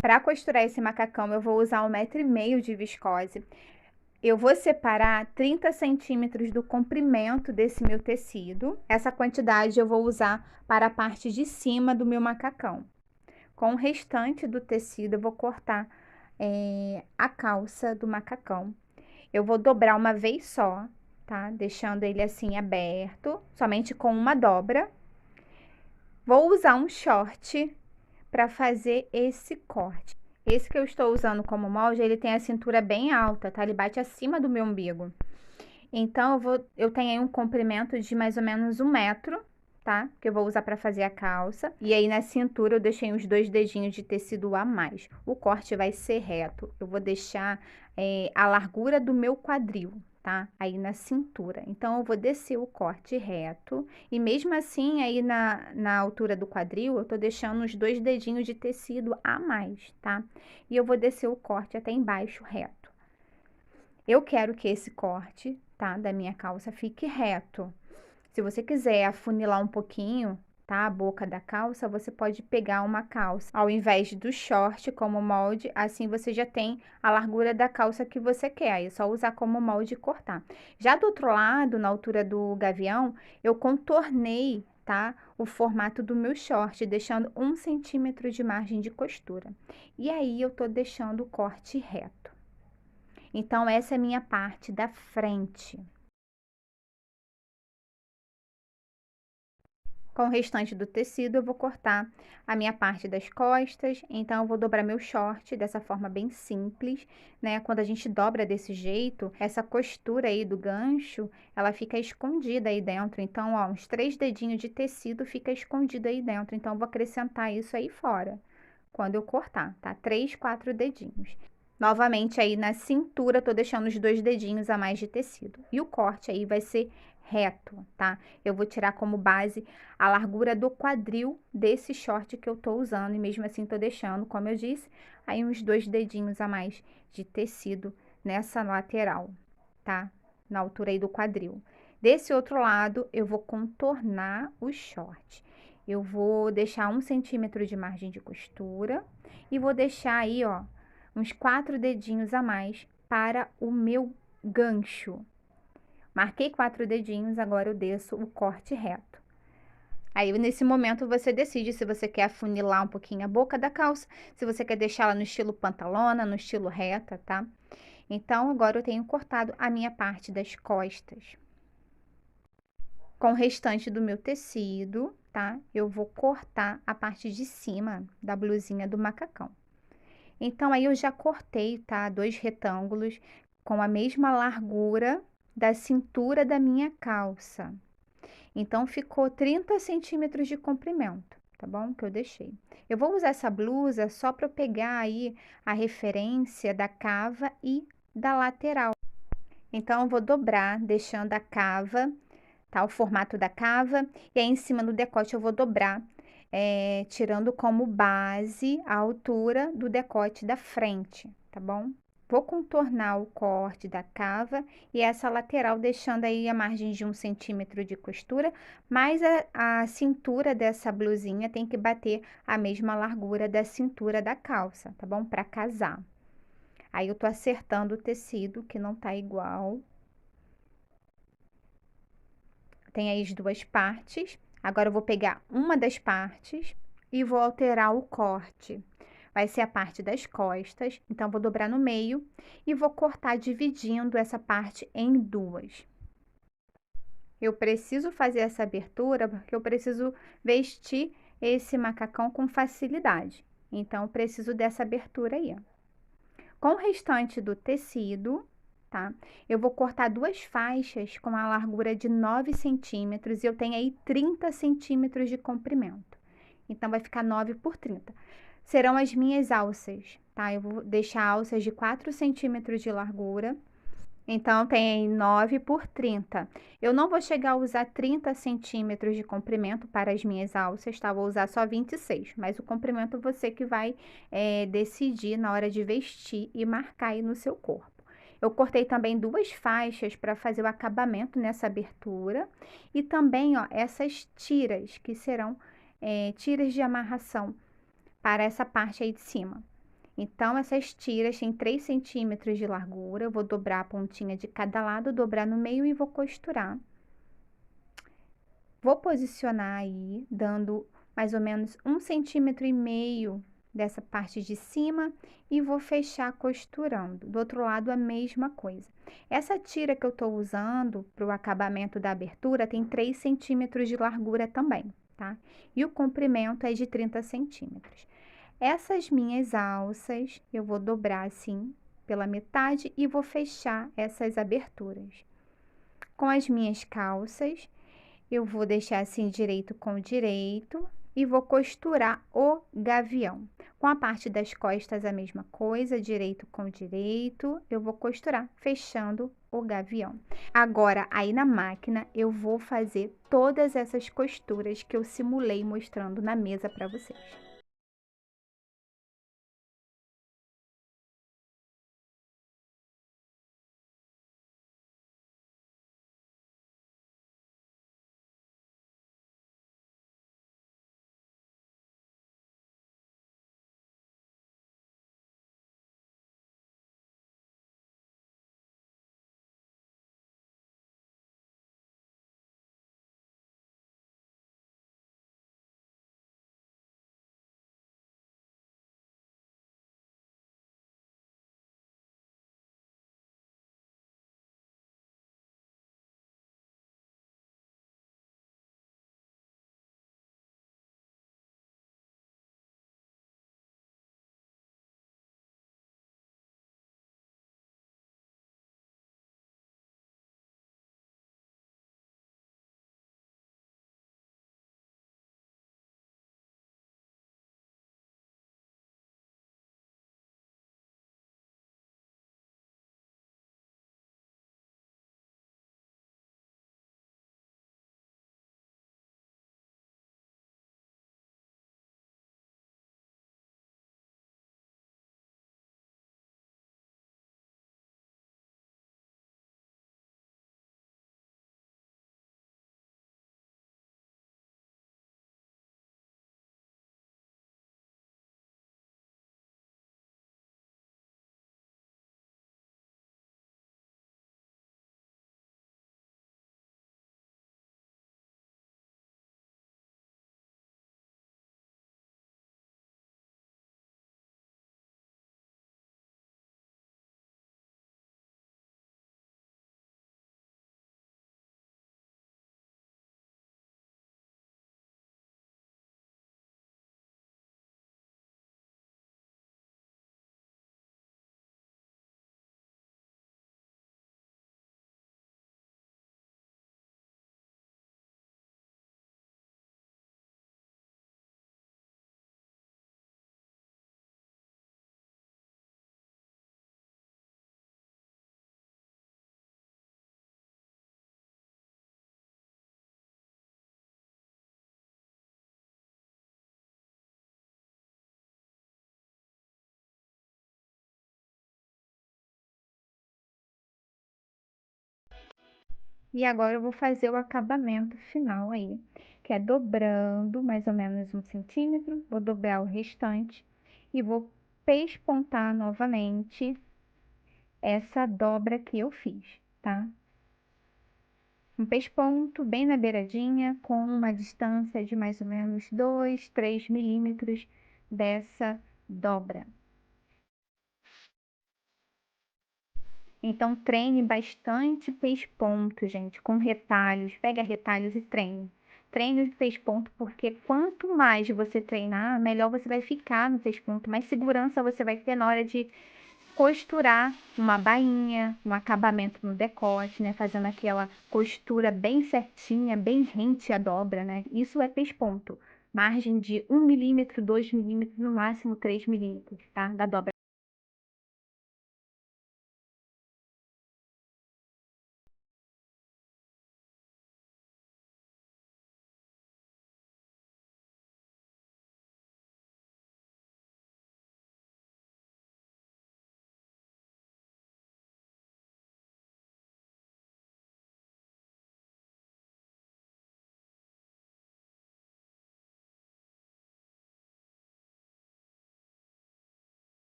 Para costurar esse macacão, eu vou usar 1,5 m de viscose. Eu vou separar 30 centímetros do comprimento desse meu tecido. Essa quantidade eu vou usar para a parte de cima do meu macacão. Com o restante do tecido, eu vou cortar a calça do macacão. Eu vou dobrar uma vez só, tá? Deixando ele assim aberto, somente com uma dobra. Vou usar um short para fazer esse corte. Esse que eu estou usando como molde, ele tem a cintura bem alta, tá? Ele bate acima do meu umbigo. Então, eu tenho aí um comprimento de mais ou menos 1 m, tá? Que eu vou usar para fazer a calça. E aí, na cintura, eu deixei uns 2 dedinhos de tecido a mais. O corte vai ser reto. Eu vou deixar a largura do meu quadril, tá? Aí na cintura. Então, eu vou descer o corte reto. E mesmo assim, aí na altura do quadril, eu tô deixando uns 2 dedinhos de tecido a mais, tá? E eu vou descer o corte até embaixo reto. Eu quero que esse corte, tá, da minha calça fique reto. Se você quiser afunilar um pouquinho, tá, a boca da calça, você pode pegar uma calça ao invés do short como molde, assim você já tem a largura da calça que você quer, aí é só usar como molde e cortar. Já do outro lado, na altura do gavião, eu contornei, tá, o formato do meu short, deixando 1 centímetro de margem de costura. E aí, eu tô deixando o corte reto. Então, essa é a minha parte da frente. Com o restante do tecido, eu vou cortar a minha parte das costas. Então, eu vou dobrar meu short dessa forma bem simples, né? Quando a gente dobra desse jeito, essa costura aí do gancho, ela fica escondida aí dentro. Então, ó, uns 3 dedinhos de tecido fica escondido aí dentro. Então, eu vou acrescentar isso aí fora, quando eu cortar, tá? 3, 4 dedinhos. Novamente, aí na cintura, tô deixando os 2 dedinhos a mais de tecido. E o corte aí vai ser reto, tá? Eu vou tirar como base a largura do quadril desse short que eu tô usando. E mesmo assim, tô deixando, como eu disse, aí uns 2 dedinhos a mais de tecido nessa lateral, tá? Na altura aí do quadril. Desse outro lado, eu vou contornar o short. Eu vou deixar 1 centímetro de margem de costura e vou deixar aí, ó, uns 4 dedinhos a mais para o meu gancho. Marquei 4 dedinhos, agora eu desço o corte reto. Aí, nesse momento, você decide se você quer afunilar um pouquinho a boca da calça, se você quer deixá-la no estilo pantalona, no estilo reta, tá? Então, agora eu tenho cortado a minha parte das costas. Com o restante do meu tecido, tá? Eu vou cortar a parte de cima da blusinha do macacão. Então, aí eu já cortei, tá? 2 retângulos com a mesma largura da cintura da minha calça. Então, ficou 30 centímetros de comprimento, tá bom? Que eu deixei. Eu vou usar essa blusa só para eu pegar aí a referência da cava e da lateral. Então, eu vou dobrar, deixando a cava, tá? O formato da cava. E aí, em cima do decote, eu vou dobrar, tirando como base a altura do decote da frente, tá bom? Vou contornar o corte da cava e essa lateral, deixando aí a margem de 1 centímetro de costura, mas a cintura dessa blusinha tem que bater a mesma largura da cintura da calça, tá bom? Para casar. Aí, eu tô acertando o tecido, que não tá igual. Tem aí as 2 partes. Agora, eu vou pegar uma das partes e vou alterar o corte. Vai ser a parte das costas, então, vou dobrar no meio e vou cortar dividindo essa parte em 2. Eu preciso fazer essa abertura, porque eu preciso vestir esse macacão com facilidade. Então, eu preciso dessa abertura aí, ó. Com o restante do tecido, tá? Eu vou cortar 2 faixas com a largura de 9 centímetros e eu tenho aí 30 centímetros de comprimento. Então, vai ficar 9 por 30. Serão as minhas alças, tá? Eu vou deixar alças de 4 centímetros de largura. Então, tem 9 por 30. Eu não vou chegar a usar 30 centímetros de comprimento para as minhas alças, tá? Vou usar só 26, mas o comprimento você que vai decidir na hora de vestir e marcar aí no seu corpo. Eu cortei também 2 faixas para fazer o acabamento nessa abertura. E também, ó, essas tiras, que serão tiras de amarração para essa parte aí de cima. Então, essas tiras têm 3 centímetros de largura, eu vou dobrar a pontinha de cada lado, dobrar no meio e vou costurar. Vou posicionar aí, dando mais ou menos 1,5 cm dessa parte de cima e vou fechar costurando. Do outro lado, a mesma coisa. Essa tira que eu tô usando para o acabamento da abertura tem 3 centímetros de largura também, tá? E o comprimento é de 30 centímetros. Essas minhas alças, eu vou dobrar assim pela metade e vou fechar essas aberturas. Com as minhas calças, eu vou deixar assim direito com direito e vou costurar o gavião. Com a parte das costas a mesma coisa, direito com direito, eu vou costurar, fechando o gavião. Agora, aí na máquina, eu vou fazer todas essas costuras que eu simulei mostrando na mesa para vocês. E agora eu vou fazer o acabamento final aí, que é dobrando mais ou menos 1 cm, vou dobrar o restante e vou pespontar novamente essa dobra que eu fiz, tá? Um pesponto bem na beiradinha, com uma distância de mais ou menos 2, 3 milímetros dessa dobra. Então, treine bastante pesponto, gente, com retalhos. Pega retalhos e treine. Treine o pesponto, porque quanto mais você treinar, melhor você vai ficar no pesponto, mais segurança você vai ter na hora de costurar uma bainha, um acabamento no decote, né? Fazendo aquela costura bem certinha, bem rente a dobra, né? Isso é pesponto. Margem de 1 milímetro, 2 milímetros, no máximo 3 milímetros, tá? Da dobra.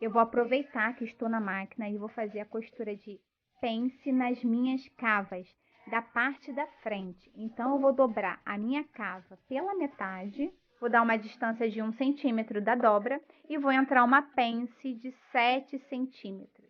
Eu vou aproveitar que estou na máquina e vou fazer a costura de pence nas minhas cavas da parte da frente. Então, eu vou dobrar a minha cava pela metade, vou dar uma distância de 1 centímetro da dobra e vou entrar uma pence de 7 centímetros.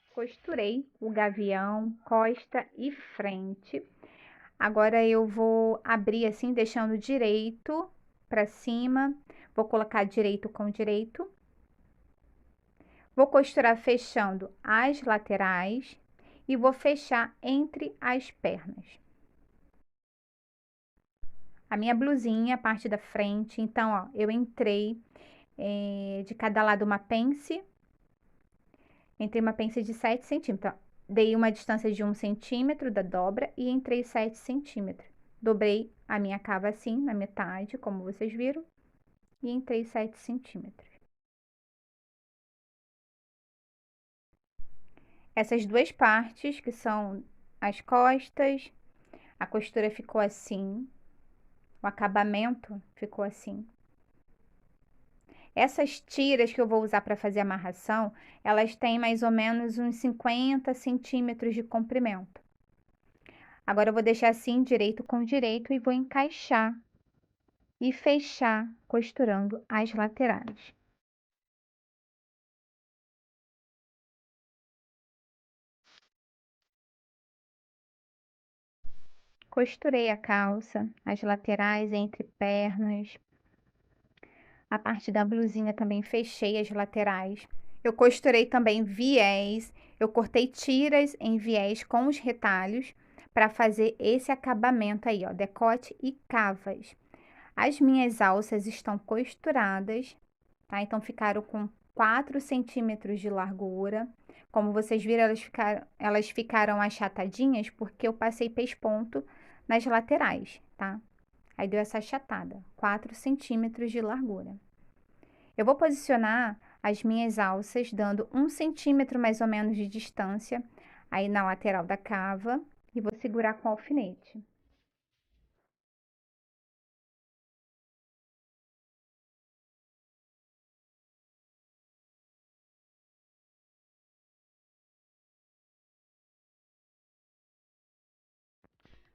Costurei o gavião, costa e frente. Agora eu vou abrir assim, deixando direito para cima. Vou colocar direito com direito. Vou costurar fechando as laterais e vou fechar entre as pernas. A minha blusinha, a parte da frente, então, ó, eu entrei de cada lado uma pence. Entrei uma pence de 7 centímetros. Ó, dei uma distância de 1 centímetro da dobra e entrei 7 centímetros. Dobrei a minha cava assim, na metade, como vocês viram, e entrei 7 centímetros. Essas duas partes, que são as costas, a costura ficou assim, o acabamento ficou assim. Essas tiras que eu vou usar para fazer a amarração, elas têm mais ou menos uns 50 centímetros de comprimento. Agora eu vou deixar assim, direito com direito, e vou encaixar e fechar costurando as laterais. Costurei a calça, as laterais entre pernas. A parte da blusinha também fechei as laterais. Eu costurei também viés, eu cortei tiras em viés com os retalhos para fazer esse acabamento aí, ó, decote e cavas. As minhas alças estão costuradas, tá? Então, ficaram com 4 centímetros de largura. Como vocês viram, elas ficaram achatadinhas porque eu passei pesponto nas laterais, tá? Aí deu essa achatada, 4 centímetros de largura. Eu vou posicionar as minhas alças dando 1 centímetro mais ou menos de distância aí na lateral da cava e vou segurar com o alfinete.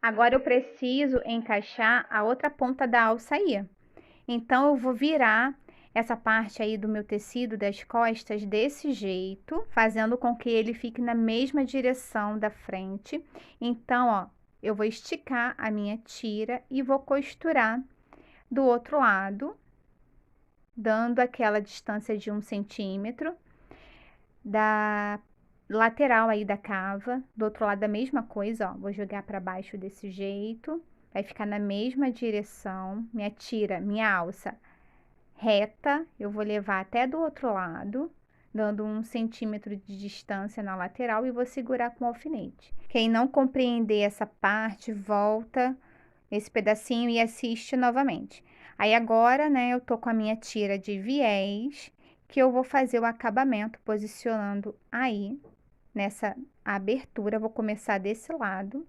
Agora eu preciso encaixar a outra ponta da alça aí. Então, eu vou virar essa parte aí do meu tecido das costas desse jeito, fazendo com que ele fique na mesma direção da frente. Então, ó, eu vou esticar a minha tira e vou costurar do outro lado, dando aquela distância de 1 centímetro da lateral aí da cava. Do outro lado a mesma coisa, ó, vou jogar para baixo desse jeito, vai ficar na mesma direção. Minha tira, minha alça reta, eu vou levar até do outro lado, dando 1 centímetro de distância na lateral e vou segurar com o alfinete. Quem não compreender essa parte, volta esse pedacinho e assiste novamente. Aí agora, né, eu tô com a minha tira de viés, que eu vou fazer o acabamento posicionando aí, nessa abertura. Vou começar desse lado.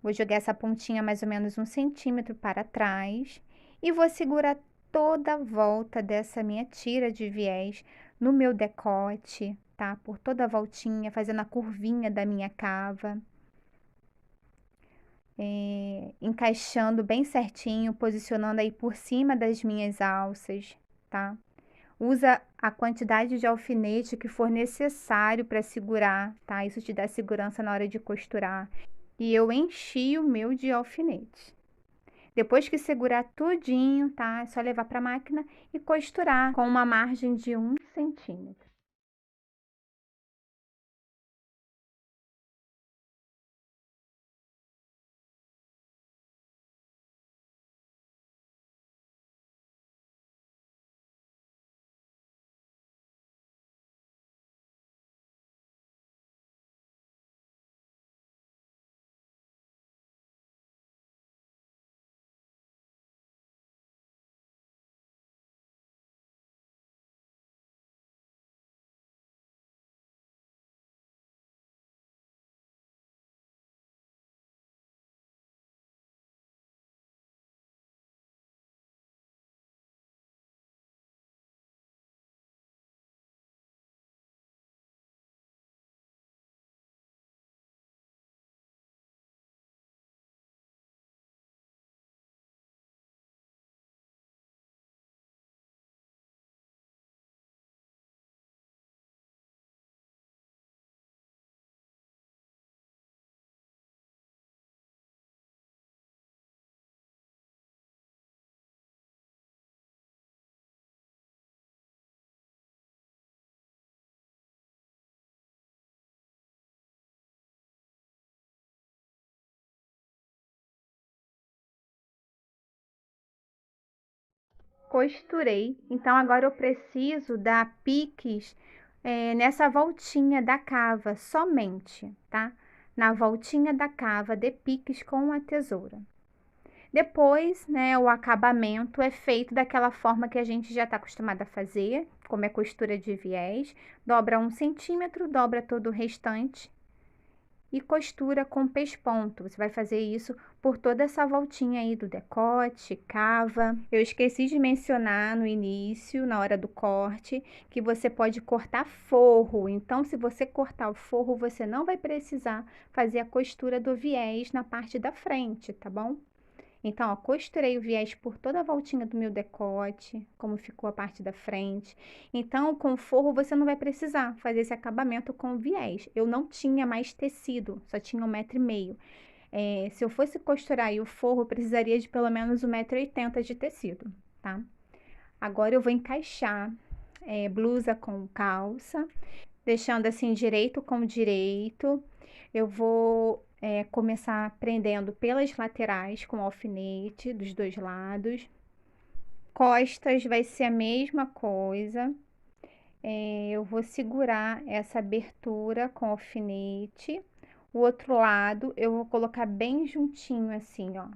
Vou jogar essa pontinha mais ou menos 1 centímetro para trás e vou segurar toda a volta dessa minha tira de viés no meu decote, tá? Por toda a voltinha, fazendo a curvinha da minha cava. Encaixando bem certinho, posicionando aí por cima das minhas alças, tá? Usa a quantidade de alfinete que for necessário para segurar, tá? Isso te dá segurança na hora de costurar. E eu enchi o meu de alfinete. Depois que segurar tudinho, tá? É só levar para a máquina e costurar com uma margem de 1 centímetro. costurei. Então, agora eu preciso dar piques nessa voltinha da cava, somente, tá? Na voltinha da cava, dê piques com a tesoura. Depois, né, o acabamento é feito daquela forma que a gente já está acostumado a fazer, como é costura de viés. Dobra 1 centímetro, dobra todo o restante e costura com pesponto. Você vai fazer isso por toda essa voltinha aí do decote, cava. Eu esqueci de mencionar no início, na hora do corte, que você pode cortar forro. Então, se você cortar o forro, você não vai precisar fazer a costura do viés na parte da frente, tá bom? Então, ó, costurei o viés por toda a voltinha do meu decote, como ficou a parte da frente. Então, com forro, você não vai precisar fazer esse acabamento com viés. Eu não tinha mais tecido, só tinha 1,5 m. Se eu fosse costurar aí o forro, eu precisaria de pelo menos 1,80 m de tecido, tá? Agora, eu vou encaixar blusa com calça, deixando assim direito com direito. Eu vou começar prendendo pelas laterais com alfinete dos 2 lados. Costas vai ser a mesma coisa. Eu vou segurar essa abertura com alfinete. O outro lado eu vou colocar bem juntinho assim, ó.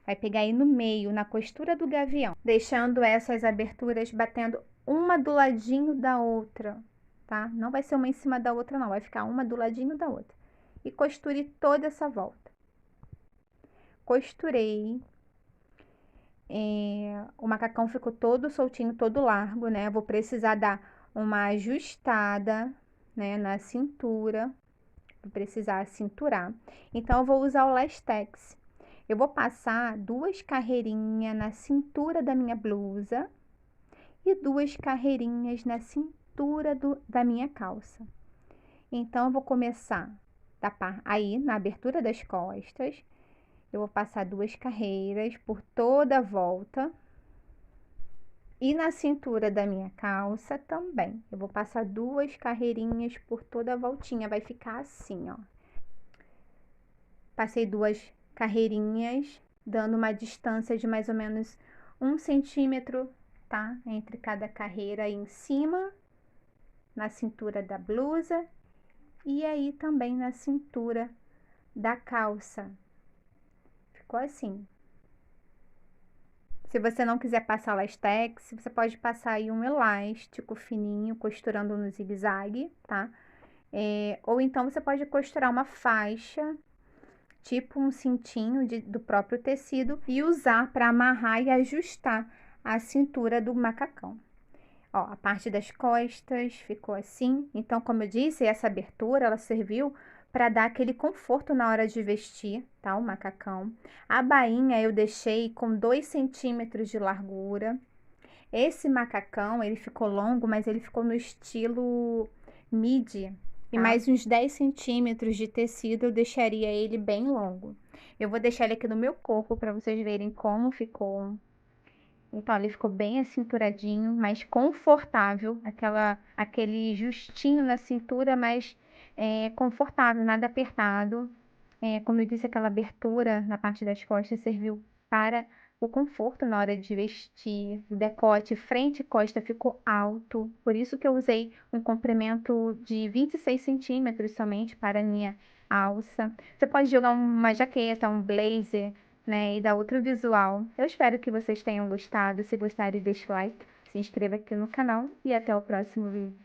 Vai pegar aí no meio, na costura do gavião, deixando essas aberturas batendo uma do ladinho da outra, tá? Não vai ser uma em cima da outra, não. Vai ficar uma do ladinho da outra. E costure toda essa volta. Costurei. O macacão ficou todo soltinho, todo largo, né? Vou precisar dar uma ajustada, né, na cintura. Vou precisar cinturar. Então, eu vou usar o Lastex. Eu vou passar 2 carreirinhas na cintura da minha blusa e 2 carreirinhas na cintura da minha calça. Então, eu vou começar aí na abertura das costas. Eu vou passar 2 carreiras por toda a volta. E na cintura da minha calça também. Eu vou passar 2 carreirinhas por toda a voltinha. Vai ficar assim, ó. Passei 2 carreirinhas, dando uma distância de mais ou menos 1 centímetro, tá? Entre cada carreira aí em cima, na cintura da blusa e aí também na cintura da calça. Ficou assim. Se você não quiser passar lastex, você pode passar aí um elástico fininho, costurando no zigue-zague, tá? Ou então você pode costurar uma faixa, tipo um cintinho do próprio tecido, e usar para amarrar e ajustar a cintura do macacão. Ó, a parte das costas ficou assim. Então, como eu disse, essa abertura, ela serviu para dar aquele conforto na hora de vestir, tá? O macacão. A bainha eu deixei com 2 centímetros de largura. Esse macacão, ele ficou longo, mas ele ficou no estilo midi. E mais uns 10 centímetros de tecido eu deixaria ele bem longo. Eu vou deixar ele aqui no meu corpo para vocês verem como ficou. Então, ele ficou bem acinturadinho, mais confortável, aquele justinho na cintura, mas confortável, nada apertado. Como eu disse, aquela abertura na parte das costas serviu para o conforto na hora de vestir. O decote frente e costa ficou alto, por isso que eu usei um comprimento de 26 centímetros somente para a minha alça. Você pode jogar uma jaqueta, um blazer, né, e dar outro visual. Eu espero que vocês tenham gostado. Se gostarem, deixe o like, se inscreva aqui no canal e até o próximo vídeo.